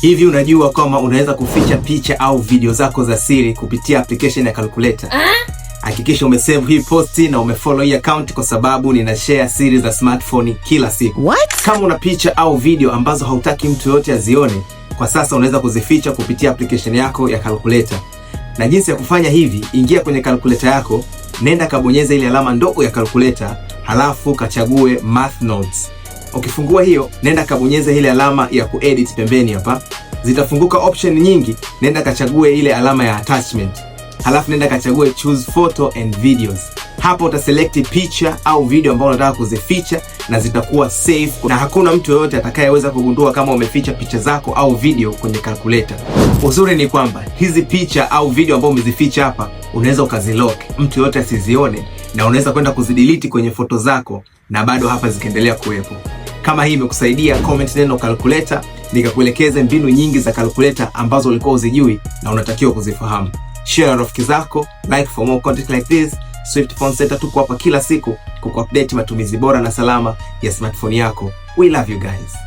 Hivi unajua kama unaweza kuficha picha au video zako za siri kupitia application ya calculator? Hakikisha umesave hii posti na umefollow hii account kwa sababu nina share siri za smartphone kila siku. Kama una picha au video ambazo hautaki mtu yote azione, kwa sasa unaweza kuzificha kupitia application yako ya calculator. Na jinsi ya kufanya hivi, ingia kwenye calculator yako, nenda kabonyeza ile alama ndogo ya calculator, halafu kachague Math Notes. Ukifungua hiyo, nenda kabonyeza ile alama ya kuedit pembeni hapa. Zitafunguka option nyingi, nenda kachague ile alama ya attachment. Halafu nenda kachague choose photo and videos. Hapo utaselect picha au video ambayo unataka kuzificha na zitakuwa safe na hakuna mtu yoyote atakayeweza kugundua kama umeficha picha zako au video kwenye calculator. Uzuri ni kwamba hizi picha au video ambazo umezificha hapa unaweza ukazilock, mtu yoyote asizione, na unaweza kwenda kuzidelete kwenye foto zako na bado hapa zikaendelea kuwepo. Kama hii imekusaidia, comment neno calculator nikakuelekeze mbinu nyingi za calculator ambazo ulikuwa uzijui na unatakiwa kuzifahamu. Share na rafiki zako, like for more content like this. Swift Phone Center tuko hapa kila siku kukuupdate matumizi bora na salama ya smartphone yako. We love you guys.